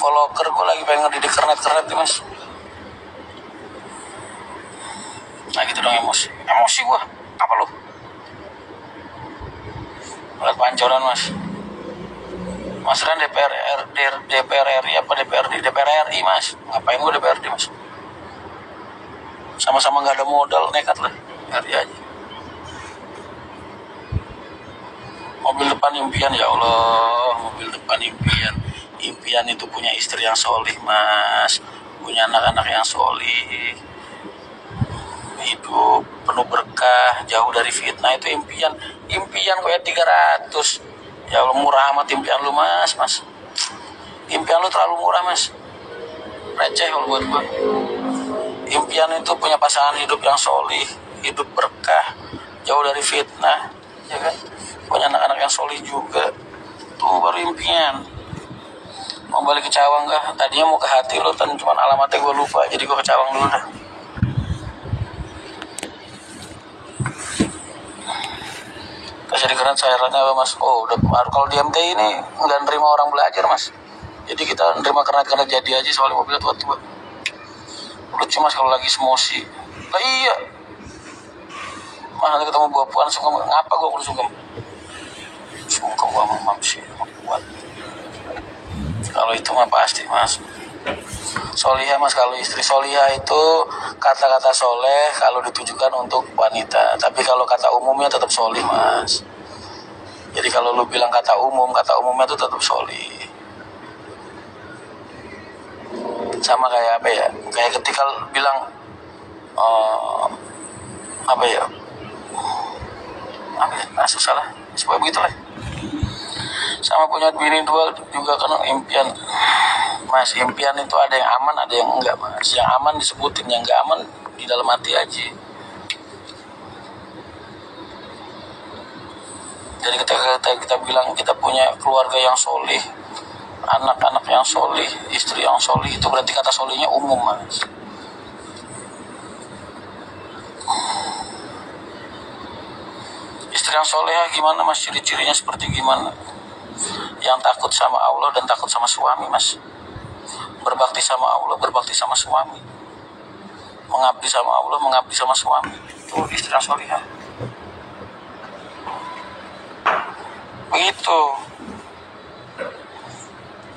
Evoloker, gue lagi pengen ngedidik kernet nih mas. Nah gitu dong, emosi gue. Apa lu? Lihat pancoran mas. Mas Ren DPR RI apa DPR RI mas? Ngapain gue DPRD mas? Sama-sama nggak ada modal, nekat lah RI aja. Mobil depan impian, ya Allah, mobil depan impian itu punya istri yang solih mas, punya anak-anak yang solih, hidup penuh berkah, jauh dari fitnah, itu impian kok ya 300. Ya Allah, murah amat impian lu mas. Impian lu terlalu murah mas, receh kalau buat gua. Impian itu punya pasangan hidup yang solih, hidup berkah, jauh dari fitnah, ya kan, punya anak-anak yang solih juga, tuh baru impian. Mau balik ke Cawang gak? Tadinya mau ke Hati lo, kan cuma alamatnya gue lupa, jadi gue ke Cawang dulu dah. Terus jadi keren cairannya apa mas? Oh udah baru, kalau di MTI ini nggak nerima orang belajar mas, jadi kita nerima kernet jadi aja, soalnya mobilnya tua-tua. Lucu mas kalau lagi semosi. Lah iya mas, nanti ketemu buah puan sungkem. Ngapa gue perlu sungkem gue sama mamsi buat. Kalau itu mah pasti mas. Solihah mas, kalau istri solihah itu kata-kata soleh kalau ditujukan untuk wanita, tapi kalau kata umumnya tetap solih mas. Jadi kalau lu bilang kata umumnya itu tetap solih. Sama kayak apa ya, kayak ketika bilang susah lah, supaya begitu lah. Sama punya bini dua juga kan impian mas. Impian itu ada yang aman, ada yang enggak mas. Yang aman disebutin, yang enggak aman di dalam hati aja. Jadi kita bilang kita punya keluarga yang solih, anak-anak yang solih, istri yang solih, itu berarti kata solihnya umum mas. Istri yang soleh gimana mas? Ciri-cirinya seperti gimana? Yang takut sama Allah dan takut sama suami mas. Berbakti sama Allah, berbakti sama suami. Mengabdi sama Allah, mengabdi sama suami. Itu istri yang solihah. Begitu.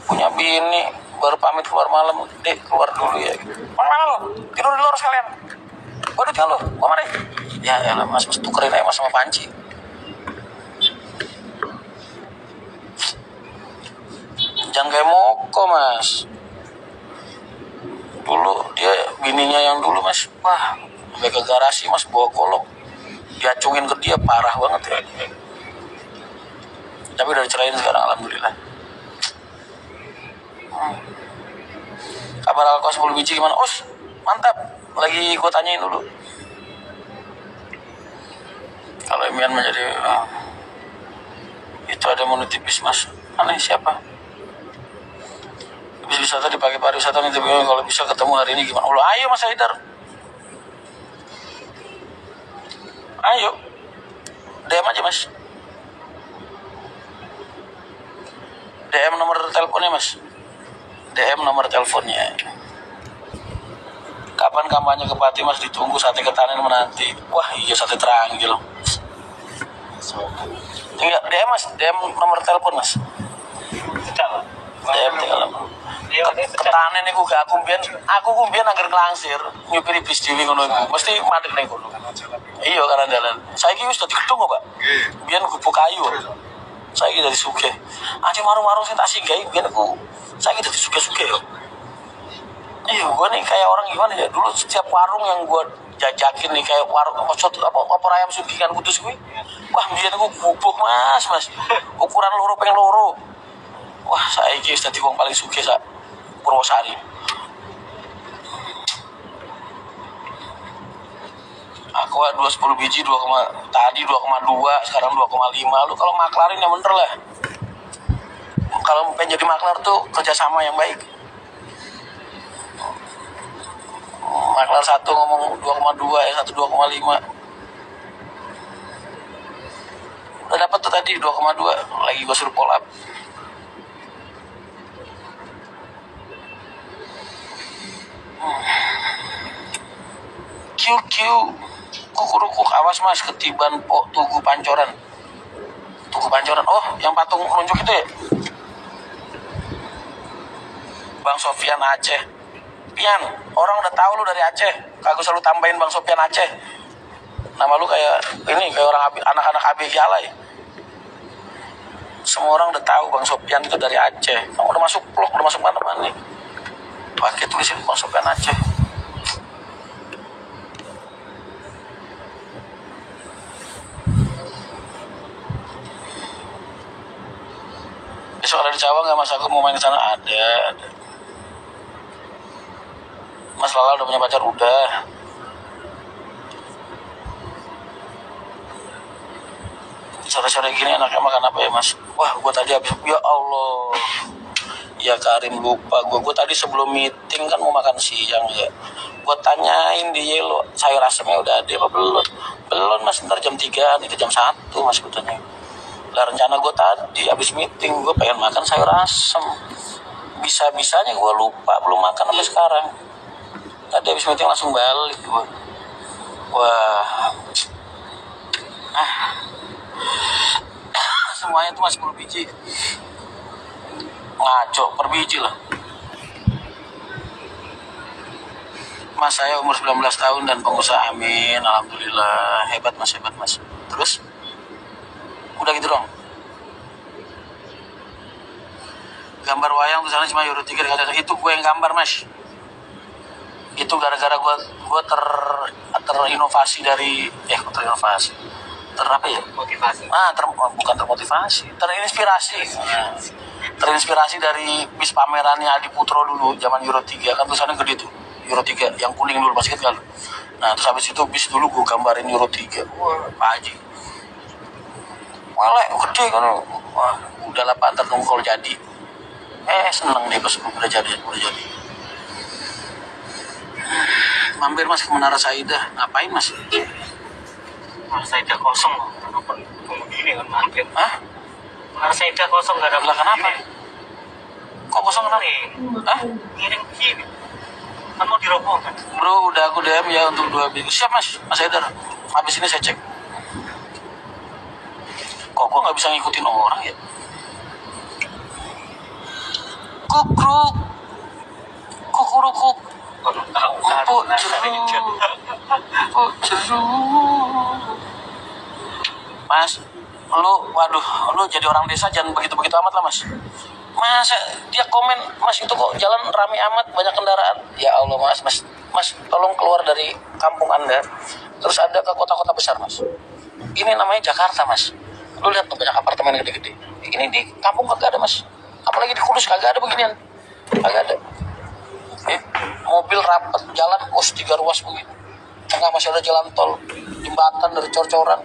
Punya bini baru pamit keluar malam, dek keluar dulu ya. Mana lo? Tidur di luar sekalian. Waduh jangan lo, gua mana? Ya elah mas tukerin aja mas sama panci. Jangan kayak Moko mas. Dulu dia bininya yang dulu mas, wah sampai ke garasi mas bawa golok, diacungin ke dia parah banget ya. Tapi udah dicerain sekarang alhamdulillah. Kabar Alkos 10 biji gimana? Us mantap, lagi gue tanyain dulu. Kalau Emian menjadi itu ada mau nitipis mas, aneh siapa? Bis wisata dipakai pariwisata nih, kalau bisa ketemu hari ini gimana? Ayo mas Haidar, ayo DM aja mas, DM nomor teleponnya mas, DM nomor teleponnya. Kapan kampanye ke Pati mas? Ditunggu, sate ketanin menanti. Wah iya sate teranggil. Tinggal DM mas, DM nomor telepon mas. DM tinggal. Ketanin nih gue aku kumbian agar ngelangsir nyupiri bis dewi ngono iku mesti mandek ning kono. Iya karena dalan. Saiki wis dadi gedung kok, Pak. Biyen gubuk kayu. Saiki dadi sugih. Aja marung-marung sing tak singgahi biyen aku saiki dadi sugih-sugih yo. Iya, gue nih kayak orang gimana ya? Dulu setiap warung yang gue jajakin nih kayak warung opor ayam sugihan Kudus gue. Wah, biyen gue gubuk mas. Ukuran loro ping loro. Wah, saiki wis dadi wong paling sugih sak Purwosari. Aku 10 biji tadi 2,2, sekarang 2,5. Lu kalau maklarin ya bener lah. Kalau pengen jadi maklar tuh kerjasama yang baik. Maklar satu ngomong 2,2, yang satu 2,5. Udah dapat tuh tadi 2,2, lagi gue suruh pull up. QQ kukurukuk, awas mas ketiban po Tugu Pancoran. Oh yang patung nunjuk itu ya, Bang Sofian Aceh. Pian, orang udah tahu lu dari Aceh, kagak selalu tambahin Bang Sofian Aceh. Nama lu kayak ini, kayak orang anak-anak ABG alay. Semua orang udah tahu Bang Sofian itu dari Aceh. Kamu udah masuk vlog, udah masuk mana-mana nih, pakai tulisin Bang Sofian Aceh. Besok ada di Cawang nggak mas? Aku mau main ke sana. Ada. Mas Lala udah punya pacar? Udah. Sore-sore gini enaknya makan apa ya mas? Wah, gue tadi habis, ya Allah, ya Karim lupa gue tadi sebelum meeting kan mau makan siang ya. Gue tanyain di Yelo, sayur asemnya udah ada apa belum mas, ntar jam 3, itu jam 1 mas gue tanya. Lah rencana gue tadi habis meeting gue pengen makan sayur asem, bisa-bisanya gue lupa belum makan sampai sekarang. Tadi habis meeting langsung balik gue. Wah, semuanya itu masih 10 biji, ngaco per biji lah. Mas saya umur 19 tahun dan pengusaha, amin, alhamdulillah. Hebat mas. Terus udah gitu dong. Gambar wayang tulisannya cuma Euro 3 itu gue yang gambar mas. Itu gara-gara gue terinovasi dari motivasi. Bukan termotivasi, terinspirasi dari bis pamerannya Adi Putro dulu zaman Euro 3 kan tulisannya gede tuh, Euro 3 yang kuning dulu masih ingat kan. Nah terus habis itu bis dulu gue gambarin Euro 3. Wah Pak Haji malah gede kan. Wah udah lah Pak, ntar nunggu kalau jadi. Seneng deh pas udah jadi. Mampir mas ke Menara Saidah, ngapain mas? Menara Saidah kosong, kenapa begini kan mampir? Hah? Menara Saidah kosong, gak ada. Lah kenapa? Kok kosong kenapa? Hah? Miring begini, kan mau dirobohkan. Bro, udah aku DM ya untuk 2 minggu. Siap mas Haidar. Habis ini saya cek. Kok gue nggak bisa ngikutin orang ya? Kukurukuk. Empuk jeruk. Mas, lu jadi orang desa jangan begitu-begitu amat lah mas. Masa dia komen, mas itu kok jalan rame amat, banyak kendaraan. Ya Allah mas tolong keluar dari kampung anda, terus ada ke kota-kota besar mas. Ini namanya Jakarta mas. Lu lihat tuh banyak apartemen gede-gede. Ini di kampung kagak ada mas. Apalagi di Kudus kagak ada beginian. Kagak ada. Mobil rapat, jalan 3 ruas begini. Tengah masih ada jalan tol, jembatan dari cor-coran.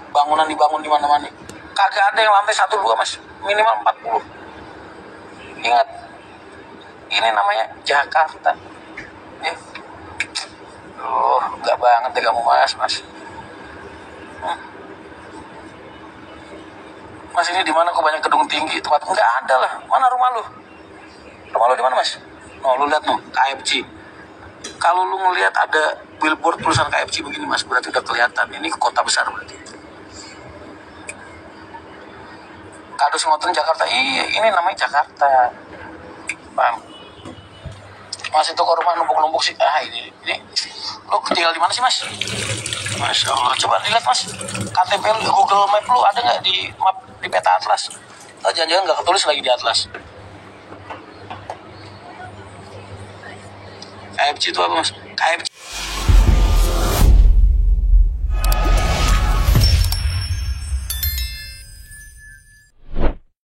Bangunan dibangun di mana-mana. Kagak ada yang lantai 1-2 mas, minimal 40. Ingat, ini namanya Jakarta. Enggak banget deh kamu mas. Mas ini di mana kok banyak gedung tinggi, tempat enggak ada lah. Mana rumah lu? Rumah lu di mana mas? Lu lihat KFC. Kalau lu ngelihat ada billboard tulisan KFC begini mas, berarti udah kelihatan ini kota besar berarti. Kadus ngoten Jakarta, iya ini namanya Jakarta. Paham? Mas itu ke rumah numpuk-numpuk sih. Ini lu tinggal di mana sih mas? Masya Allah, coba dilihat mas, KTP lu, Google Map lu ada nggak di map, di peta atlas? Jangan-jangan nggak ketulis lagi di atlas. KFC itu apa mas? KFC